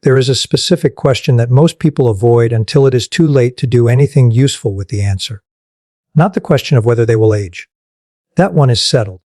there is a specific question that most people avoid until it is too late to do anything useful with the answer. Not the question of whether they will age. That one is settled.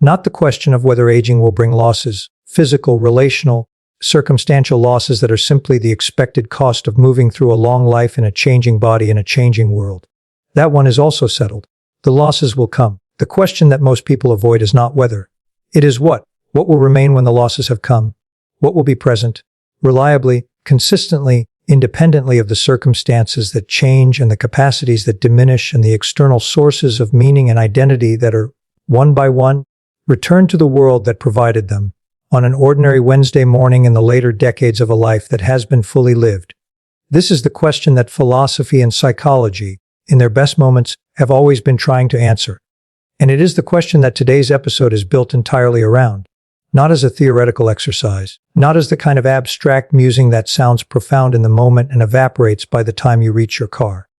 Not the question of whether aging will bring losses, physical, relational, circumstantial losses that are simply the expected cost of moving through a long life in a changing body in a changing world. That one is also settled. The losses will come. The question that most people avoid is not whether. It is what. What will remain when the losses have come? What will be present, reliably, consistently, independently of the circumstances that change and the capacities that diminish and the external sources of meaning and identity that are, one by one, returned to the world that provided them on an ordinary Wednesday morning in the later decades of a life that has been fully lived? This is the question that philosophy and psychology, in their best moments, have always been trying to answer. And it is the question that today's episode is built entirely around. Not as a theoretical exercise, not as the kind of abstract musing that sounds profound in the moment and evaporates by the time you reach your car.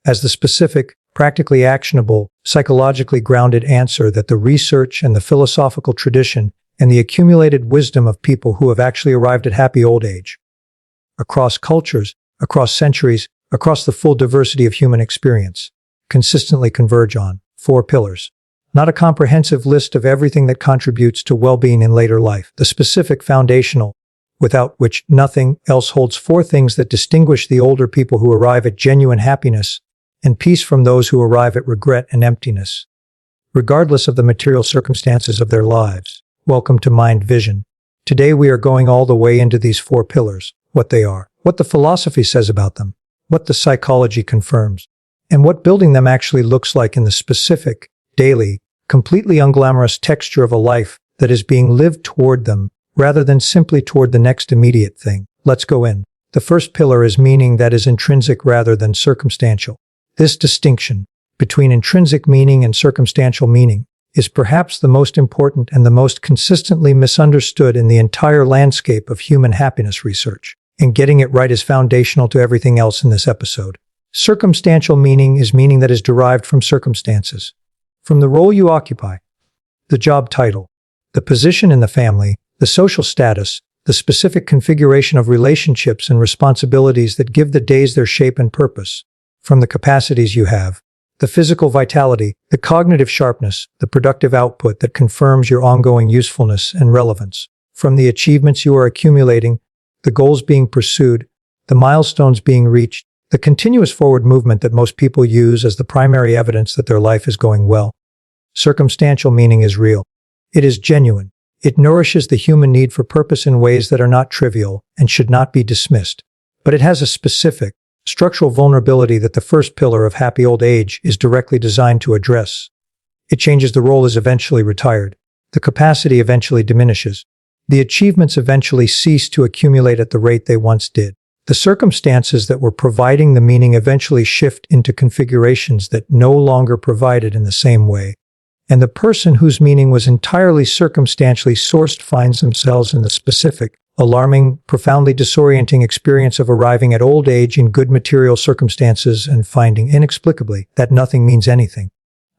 As the specific, practically actionable, psychologically grounded answer that the research and the philosophical tradition and the accumulated wisdom of people who have actually arrived at happy old age. Across cultures, across centuries, across the full diversity of human experience, consistently converge on 4 pillars. Not a comprehensive list of everything that contributes to well-being in later life. The specific foundational, without which nothing else holds 4 things that distinguish the older people who arrive at genuine happiness and peace from those who arrive at regret and emptiness. Regardless of the material circumstances of their lives. Welcome to Mind Vision. Today we are going all the way into these 4 pillars, what they are, what the philosophy says about them, what the psychology confirms, and what building them actually looks like in the specific, daily, completely unglamorous texture of a life that is being lived toward them, rather than simply toward the next immediate thing. Let's go in. The first pillar is meaning that is intrinsic rather than circumstantial. This distinction between intrinsic meaning and circumstantial meaning is perhaps the most important and the most consistently misunderstood in the entire landscape of human happiness research. And getting it right is foundational to everything else in this episode. Circumstantial meaning is meaning that is derived from circumstances. From the role you occupy, the job title, the position in the family, the social status, the specific configuration of relationships and responsibilities that give the days their shape and purpose. From the capacities you have, the physical vitality, the cognitive sharpness, the productive output that confirms your ongoing usefulness and relevance. From the achievements you are accumulating, the goals being pursued, the milestones being reached, the continuous forward movement that most people use as the primary evidence that their life is going well. Circumstantial meaning is real. It is genuine. It nourishes the human need for purpose in ways that are not trivial and should not be dismissed. But it has a specific, structural vulnerability that the first pillar of happy old age is directly designed to address. It changes. The role is eventually retired. The capacity eventually diminishes. The achievements eventually cease to accumulate at the rate they once did. The circumstances that were providing the meaning eventually shift into configurations that no longer provide it in the same way. And the person whose meaning was entirely circumstantially sourced finds themselves in the specific, alarming, profoundly disorienting experience of arriving at old age in good material circumstances and finding inexplicably that nothing means anything.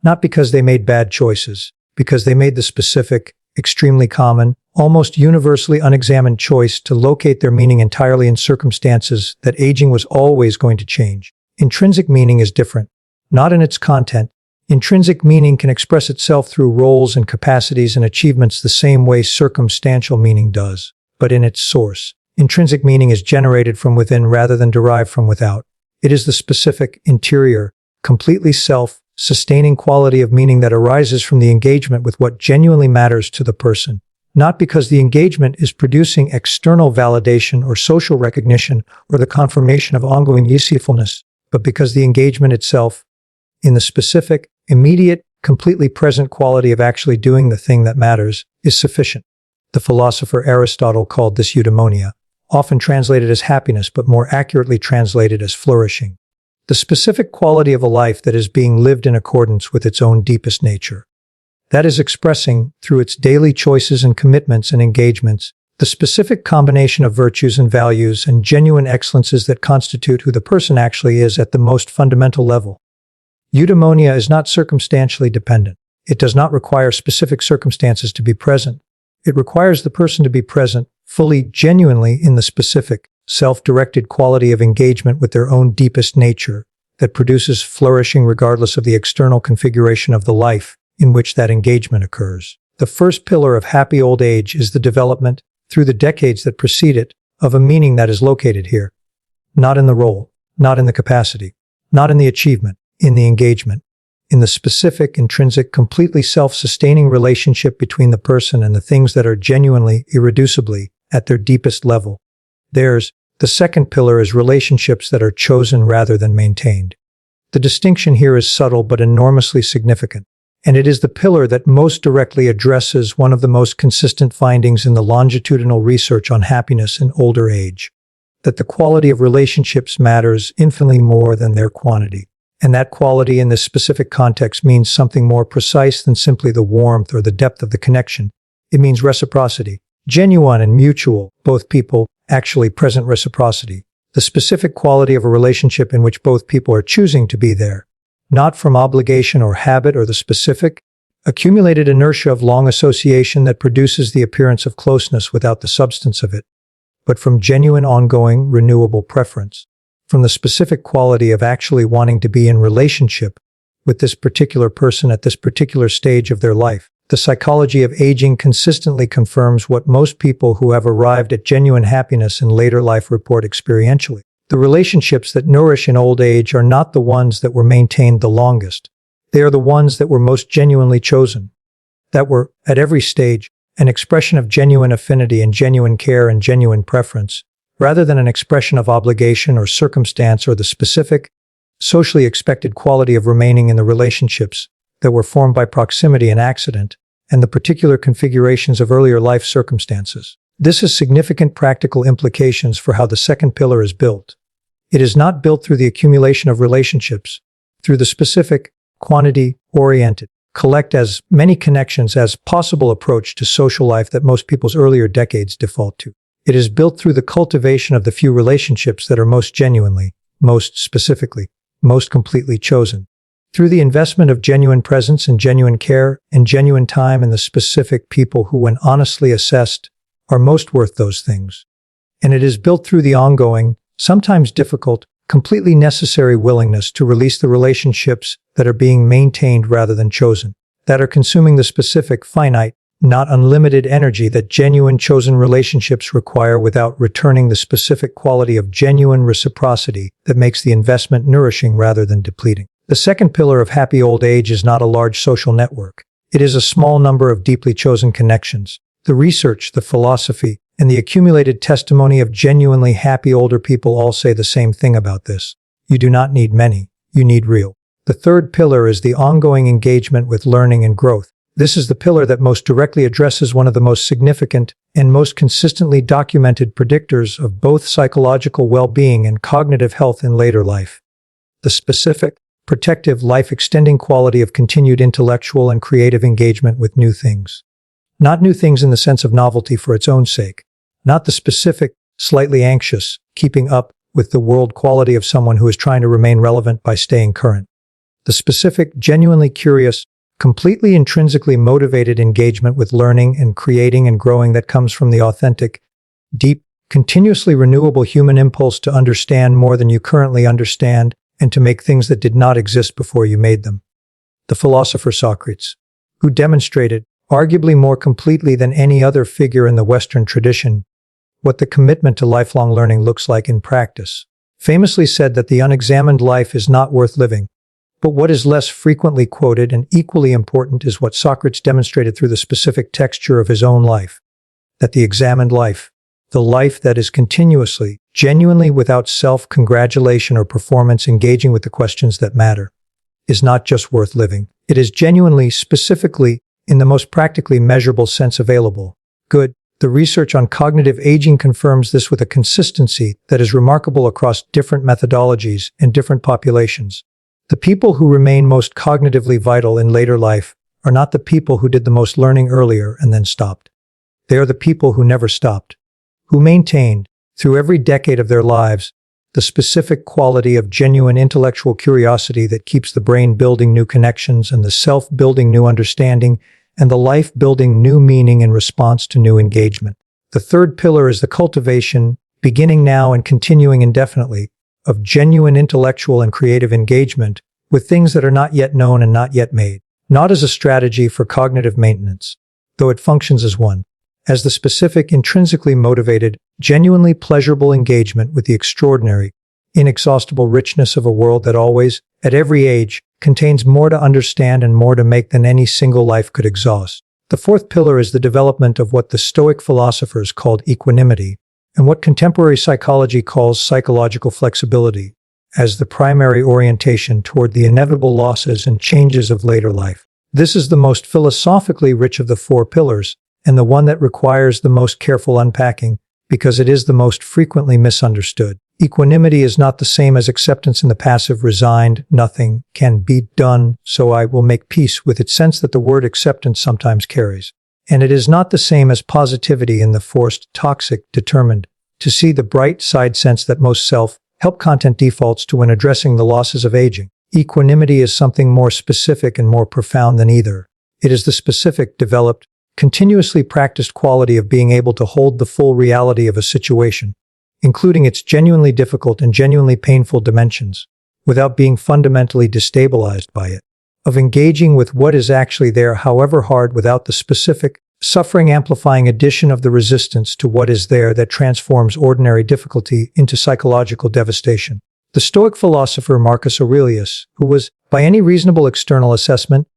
Not because they made bad choices, because they made the specific, extremely common, almost universally unexamined choice to locate their meaning entirely in circumstances that aging was always going to change. Intrinsic meaning is different, not in its content. Intrinsic meaning can express itself through roles and capacities and achievements the same way circumstantial meaning does, but in its source. Intrinsic meaning is generated from within rather than derived from without. It is the specific, interior, completely self-sustaining quality of meaning that arises from the engagement with what genuinely matters to the person. Not because the engagement is producing external validation or social recognition or the confirmation of ongoing usefulness, but because the engagement itself, in the specific, immediate, completely present quality of actually doing the thing that matters, is sufficient. The philosopher Aristotle called this eudaimonia, often translated as happiness but more accurately translated as flourishing. The specific quality of a life that is being lived in accordance with its own deepest nature. That is expressing, through its daily choices and commitments and engagements, the specific combination of virtues and values and genuine excellences that constitute who the person actually is at the most fundamental level. Eudaimonia is not circumstantially dependent. It does not require specific circumstances to be present. It requires the person to be present, fully, genuinely in the specific, self-directed quality of engagement with their own deepest nature that produces flourishing regardless of the external configuration of the life in which that engagement occurs. The first pillar of happy old age is the development, through the decades that precede it, of a meaning that is located here. Not in the role, not in the capacity, not in the achievement, in the engagement, in the specific, intrinsic, completely self-sustaining relationship between the person and the things that are genuinely, irreducibly, at their deepest level. The second pillar is relationships that are chosen rather than maintained. The distinction here is subtle but enormously significant, and it is the pillar that most directly addresses one of the most consistent findings in the longitudinal research on happiness in older age, that the quality of relationships matters infinitely more than their quantity. And that quality in this specific context means something more precise than simply the warmth or the depth of the connection. It means reciprocity, genuine and mutual, both people, actually present reciprocity, the specific quality of a relationship in which both people are choosing to be there, not from obligation or habit or the specific, accumulated inertia of long association that produces the appearance of closeness without the substance of it, but from genuine, ongoing, renewable preference, from the specific quality of actually wanting to be in relationship with this particular person at this particular stage of their life. The psychology of aging consistently confirms what most people who have arrived at genuine happiness in later life report experientially. The relationships that nourish in old age are not the ones that were maintained the longest. They are the ones that were most genuinely chosen, that were, at every stage, an expression of genuine affinity and genuine care and genuine preference, rather than an expression of obligation or circumstance or the specific, socially expected quality of remaining in the relationships that were formed by proximity and accident, and the particular configurations of earlier life circumstances. This has significant practical implications for how the second pillar is built. It is not built through the accumulation of relationships, through the specific, quantity-oriented, collect as many connections as possible approach to social life that most people's earlier decades default to. It is built through the cultivation of the few relationships that are most genuinely, most specifically, most completely chosen. Through the investment of genuine presence and genuine care and genuine time in the specific people who, when honestly assessed, are most worth those things. And it is built through the ongoing, sometimes difficult, completely necessary willingness to release the relationships that are being maintained rather than chosen, that are consuming the specific, finite, not unlimited energy that genuine chosen relationships require without returning the specific quality of genuine reciprocity that makes the investment nourishing rather than depleting. The second pillar of happy old age is not a large social network. It is a small number of deeply chosen connections. The research, the philosophy, and the accumulated testimony of genuinely happy older people all say the same thing about this. You do not need many, you need real. The third pillar is the ongoing engagement with learning and growth. This is the pillar that most directly addresses one of the most significant and most consistently documented predictors of both psychological well-being and cognitive health in later life. The specific, protective, life-extending quality of continued intellectual and creative engagement with new things. Not new things in the sense of novelty for its own sake. Not the specific, slightly anxious, keeping up with the world quality of someone who is trying to remain relevant by staying current. The specific, genuinely curious, completely intrinsically motivated engagement with learning and creating and growing that comes from the authentic, deep, continuously renewable human impulse to understand more than you currently understand and to make things that did not exist before you made them. The philosopher Socrates, who demonstrated, arguably more completely than any other figure in the Western tradition, what the commitment to lifelong learning looks like in practice, famously said that the unexamined life is not worth living. But what is less frequently quoted and equally important is what Socrates demonstrated through the specific texture of his own life, that the examined life, the life that is continuously, genuinely without self-congratulation or performance engaging with the questions that matter, is not just worth living. It is genuinely, specifically, in the most practically measurable sense available, good. The research on cognitive aging confirms this with a consistency that is remarkable across different methodologies and different populations. The people who remain most cognitively vital in later life are not the people who did the most learning earlier and then stopped. They are the people who never stopped, who maintained, through every decade of their lives, the specific quality of genuine intellectual curiosity that keeps the brain building new connections and the self building new understanding and the life building new meaning in response to new engagement. The third pillar is the cultivation, beginning now and continuing indefinitely, of genuine intellectual and creative engagement with things that are not yet known and not yet made, not as a strategy for cognitive maintenance, though it functions as one, as the specific, intrinsically motivated, genuinely pleasurable engagement with the extraordinary, inexhaustible richness of a world that always, at every age, contains more to understand and more to make than any single life could exhaust. The fourth pillar is the development of what the Stoic philosophers called equanimity, and what contemporary psychology calls psychological flexibility, as the primary orientation toward the inevitable losses and changes of later life. This is the most philosophically rich of the four pillars, and the one that requires the most careful unpacking, because it is the most frequently misunderstood. Equanimity is not the same as acceptance in the passive resigned, nothing can be done, so I will make peace with its sense that the word acceptance sometimes carries. And it is not the same as positivity in the forced, toxic, determined, to see the bright side sense that most self-help content defaults to when addressing the losses of aging. Equanimity is something more specific and more profound than either. It is the specific, developed, continuously practiced quality of being able to hold the full reality of a situation, including its genuinely difficult and genuinely painful dimensions, without being fundamentally destabilized by it, of engaging with what is actually there, however hard, without the specific, suffering-amplifying addition of the resistance to what is there that transforms ordinary difficulty into psychological devastation. The Stoic philosopher Marcus Aurelius, who was, by any reasonable external assessment,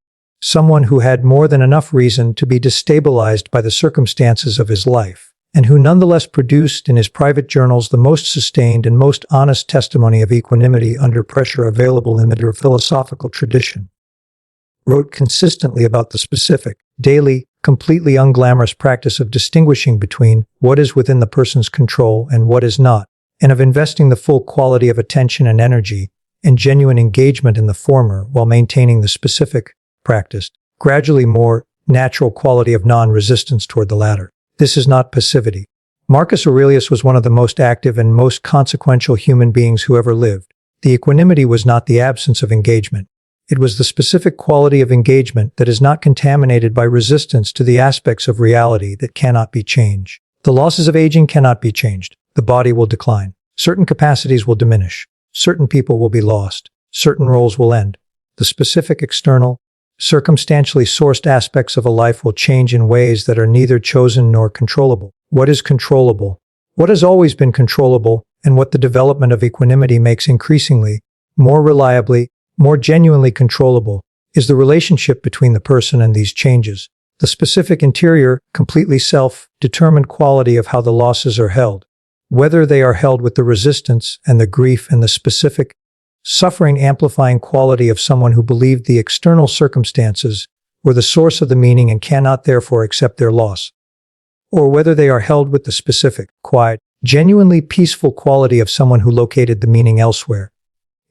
someone who had more than enough reason to be destabilized by the circumstances of his life, and who nonetheless produced in his private journals the most sustained and most honest testimony of equanimity under pressure available in the philosophical tradition, wrote consistently about the specific, daily, completely unglamorous practice of distinguishing between what is within the person's control and what is not, and of investing the full quality of attention and energy and genuine engagement in the former while maintaining the specific, practiced, gradually more natural quality of non-resistance toward the latter. This is not passivity. Marcus Aurelius was one of the most active and most consequential human beings who ever lived. The equanimity was not the absence of engagement. It was the specific quality of engagement that is not contaminated by resistance to the aspects of reality that cannot be changed. The losses of aging cannot be changed. The body will decline. Certain capacities will diminish. Certain people will be lost. Certain roles will end. The specific external, circumstantially sourced aspects of a life will change in ways that are neither chosen nor controllable. What is controllable? What has always been controllable, and what the development of equanimity makes increasingly, more reliably, more genuinely controllable, is the relationship between the person and these changes, the specific interior, completely self-determined quality of how the losses are held, whether they are held with the resistance and the grief and the specific, suffering-amplifying quality of someone who believed the external circumstances were the source of the meaning and cannot therefore accept their loss, or whether they are held with the specific, quiet, genuinely peaceful quality of someone who located the meaning elsewhere,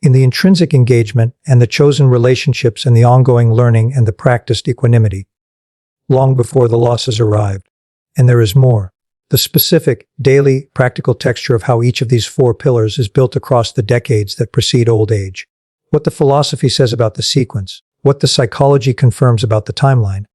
in the intrinsic engagement and the chosen relationships and the ongoing learning and the practiced equanimity, long before the losses arrived. And there is more. The specific, daily, practical texture of how each of these four pillars is built across the decades that precede old age. What the philosophy says about the sequence, what the psychology confirms about the timeline,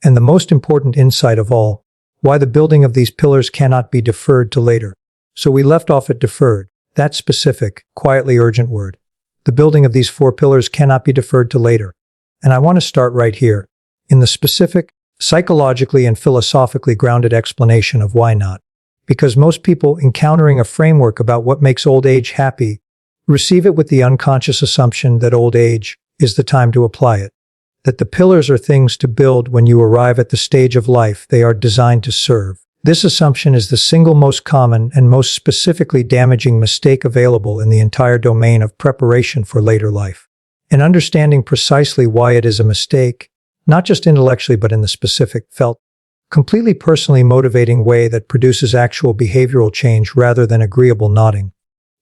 and the most important insight of all, why the building of these pillars cannot be deferred to later. So we left off at deferred, that specific, quietly urgent word. The building of these four pillars cannot be deferred to later. And I want to start right here, in the specific, psychologically and philosophically grounded explanation of why not. Because most people encountering a framework about what makes old age happy receive it with the unconscious assumption that old age is the time to apply it, that the pillars are things to build when you arrive at the stage of life they are designed to serve. This assumption is the single most common and most specifically damaging mistake available in the entire domain of preparation for later life. And understanding precisely why it is a mistake, not just intellectually but in the specific, felt, completely personally motivating way that produces actual behavioral change rather than agreeable nodding,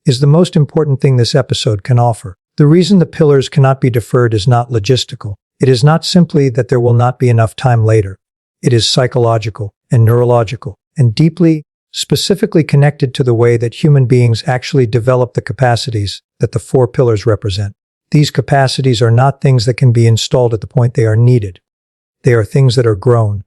is the most important thing this episode can offer. The reason the pillars cannot be deferred is not logistical. It is not simply that there will not be enough time later. It is psychological and neurological and deeply, specifically connected to the way that human beings actually develop the capacities that the four pillars represent. These capacities are not things that can be installed at the point they are needed. They are things that are grown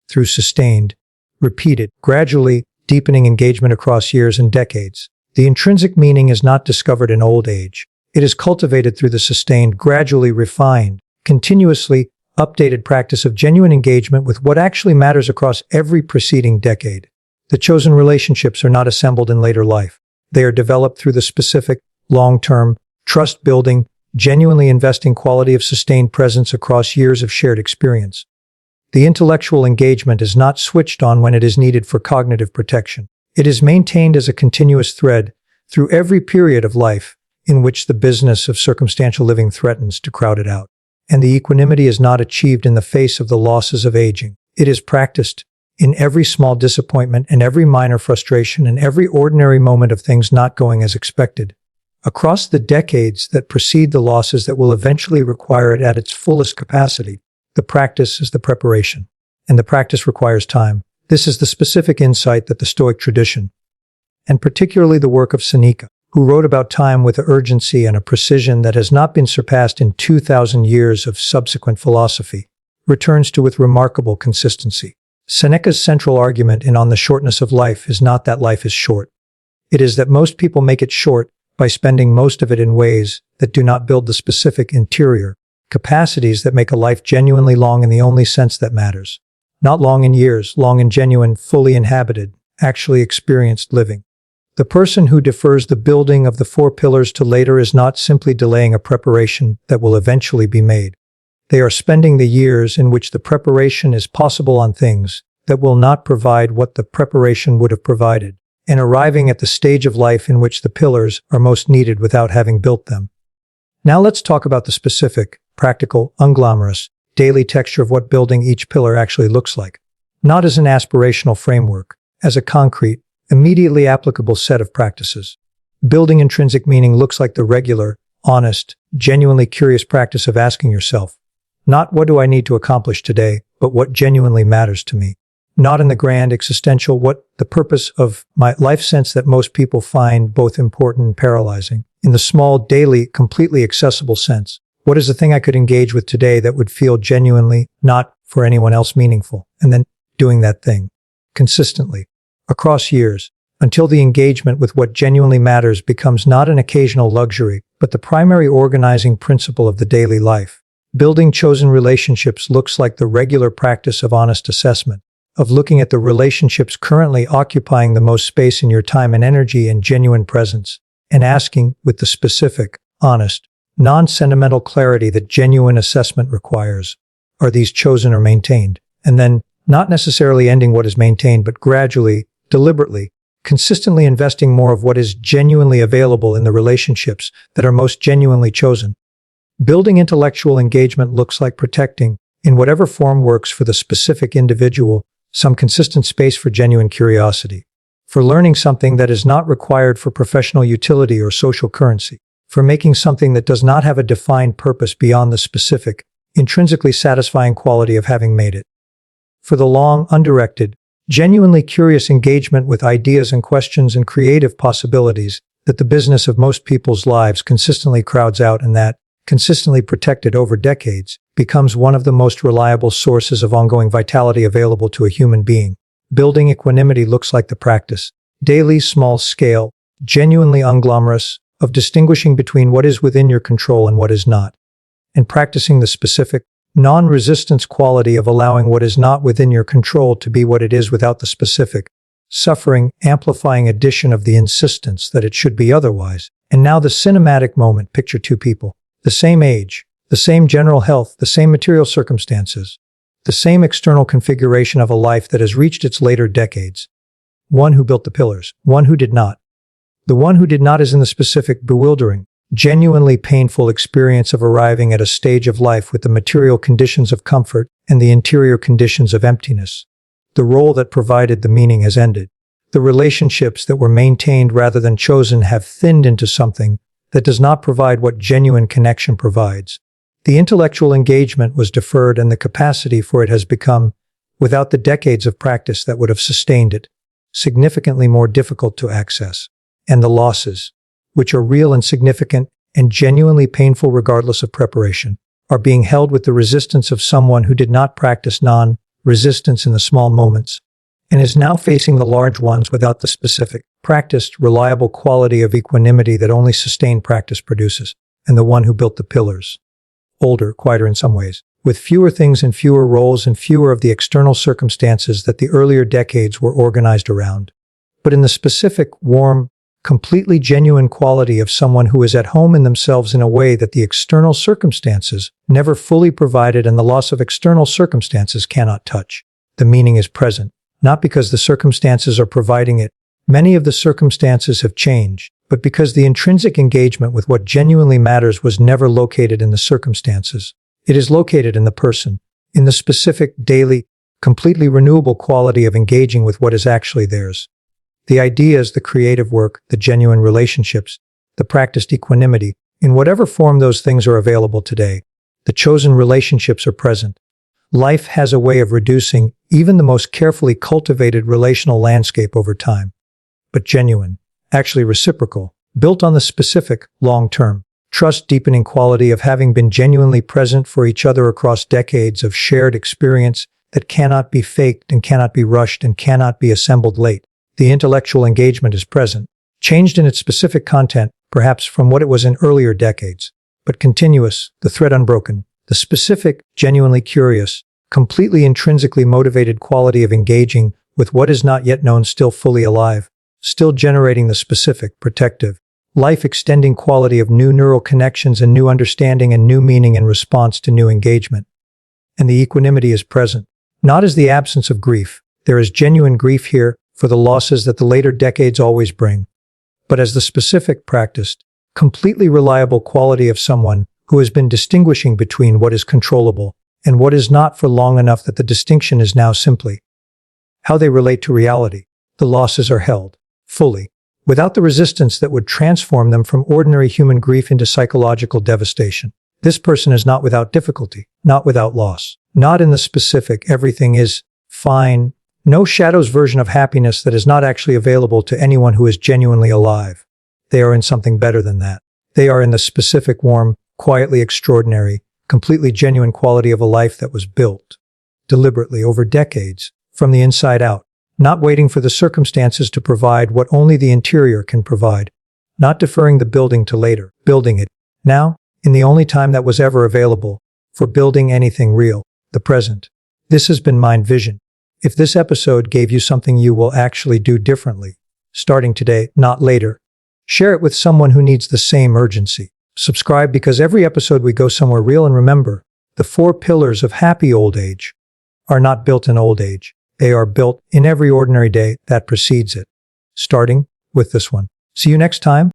through sustained, repeated, gradually deepening engagement across years and decades. The intrinsic meaning is not discovered in old age. It is cultivated through the sustained, gradually refined, continuously updated practice of genuine engagement with what actually matters across every preceding decade. The chosen relationships are not assembled in later life. They are developed through the specific, long-term, trust-building, genuinely investing quality of sustained presence across years of shared experience. The intellectual engagement is not switched on when it is needed for cognitive protection. It is maintained as a continuous thread through every period of life in which the business of circumstantial living threatens to crowd it out. And the equanimity is not achieved in the face of the losses of aging. It is practiced in every small disappointment and every minor frustration and every ordinary moment of things not going as expected. Across the decades that precede the losses that will eventually require it at its fullest capacity, the practice is the preparation, and the practice requires time. This is the specific insight that the Stoic tradition, and particularly the work of Seneca, who wrote about time with an urgency and a precision that has not been surpassed in 2,000 years of subsequent philosophy, returns to with remarkable consistency. Seneca's central argument in On the Shortness of Life is not that life is short. It is that most people make it short by spending most of it in ways that do not build the specific interior capacities that make a life genuinely long in the only sense that matters. Not long in years, long in genuine, fully inhabited, actually experienced living. The person who defers the building of the four pillars to later is not simply delaying a preparation that will eventually be made. They are spending the years in which the preparation is possible on things that will not provide what the preparation would have provided, and arriving at the stage of life in which the pillars are most needed without having built them. Now let's talk about the specific, practical, unglamorous, daily texture of what building each pillar actually looks like. Not as an aspirational framework, as a concrete, immediately applicable set of practices. Building intrinsic meaning looks like the regular, honest, genuinely curious practice of asking yourself, not what do I need to accomplish today, but what genuinely matters to me. Not in the grand existential, what the purpose of my life sense that most people find both important and paralyzing. In the small, daily, completely accessible sense, what is the thing I could engage with today that would feel genuinely, not for anyone else, meaningful? And then doing that thing consistently across years until the engagement with what genuinely matters becomes not an occasional luxury, but the primary organizing principle of the daily life. Building chosen relationships looks like the regular practice of honest assessment, of looking at the relationships currently occupying the most space in your time and energy and genuine presence, and asking with the specific, honest, non-sentimental clarity that genuine assessment requires, are these chosen or maintained? And then, not necessarily ending what is maintained, but gradually, deliberately, consistently investing more of what is genuinely available in the relationships that are most genuinely chosen. Building intellectual engagement looks like protecting, in whatever form works for the specific individual, some consistent space for genuine curiosity, for learning something that is not required for professional utility or social currency, for making something that does not have a defined purpose beyond the specific, intrinsically satisfying quality of having made it. For the long, undirected, genuinely curious engagement with ideas and questions and creative possibilities that the business of most people's lives consistently crowds out and that, consistently protected over decades, becomes one of the most reliable sources of ongoing vitality available to a human being. Building equanimity looks like the practice, daily, small-scale, genuinely unglamorous, of distinguishing between what is within your control and what is not, and practicing the specific, non-resistance quality of allowing what is not within your control to be what it is without the specific, suffering, amplifying addition of the insistence that it should be otherwise. And now the cinematic moment. Picture two people, the same age, the same general health, the same material circumstances, the same external configuration of a life that has reached its later decades. One who built the pillars, one who did not. The one who did not is in the specific, bewildering, genuinely painful experience of arriving at a stage of life with the material conditions of comfort and the interior conditions of emptiness. The role that provided the meaning has ended. The relationships that were maintained rather than chosen have thinned into something that does not provide what genuine connection provides. The intellectual engagement was deferred and the capacity for it has become, without the decades of practice that would have sustained it, significantly more difficult to access. And the losses, which are real and significant and genuinely painful regardless of preparation, are being held with the resistance of someone who did not practice non-resistance in the small moments, and is now facing the large ones without the specific, practiced, reliable quality of equanimity that only sustained practice produces, and the one who built the pillars. Older, quieter in some ways, with fewer things and fewer roles and fewer of the external circumstances that the earlier decades were organized around. But in the specific, warm, completely genuine quality of someone who is at home in themselves in a way that the external circumstances never fully provided and the loss of external circumstances cannot touch. The meaning is present, not because the circumstances are providing it. Many of the circumstances have changed, but because the intrinsic engagement with what genuinely matters was never located in the circumstances. It is located in the person, in the specific, daily, completely renewable quality of engaging with what is actually theirs. The ideas, the creative work, the genuine relationships, the practiced equanimity, in whatever form those things are available today, the chosen relationships are present. Life has a way of reducing even the most carefully cultivated relational landscape over time. But genuine, actually reciprocal, built on the specific, long-term, trust-deepening quality of having been genuinely present for each other across decades of shared experience that cannot be faked and cannot be rushed and cannot be assembled late. The intellectual engagement is present, changed in its specific content, perhaps from what it was in earlier decades, but continuous, the thread unbroken, the specific, genuinely curious, completely intrinsically motivated quality of engaging with what is not yet known still fully alive, still generating the specific, protective, life-extending quality of new neural connections and new understanding and new meaning in response to new engagement. And the equanimity is present, not as the absence of grief. There is genuine grief here for the losses that the later decades always bring, but as the specific, practiced, completely reliable quality of someone who has been distinguishing between what is controllable and what is not for long enough that the distinction is now simply how they relate to reality. The losses are held, fully, without the resistance that would transform them from ordinary human grief into psychological devastation. This person is not without difficulty, not without loss, not in the specific, everything is fine, no shadow's version of happiness that is not actually available to anyone who is genuinely alive. They are in something better than that. They are in the specific, warm, quietly extraordinary, completely genuine quality of a life that was built, deliberately over decades, from the inside out, not waiting for the circumstances to provide what only the interior can provide, not deferring the building to later, building it, now, in the only time that was ever available, for building anything real, the present. This has been Mind Vision. If this episode gave you something you will actually do differently, starting today, not later, share it with someone who needs the same urgency. Subscribe because every episode we go somewhere real, and remember, the 4 pillars of happy old age are not built in old age. They are built in every ordinary day that precedes it, starting with this one. See you next time.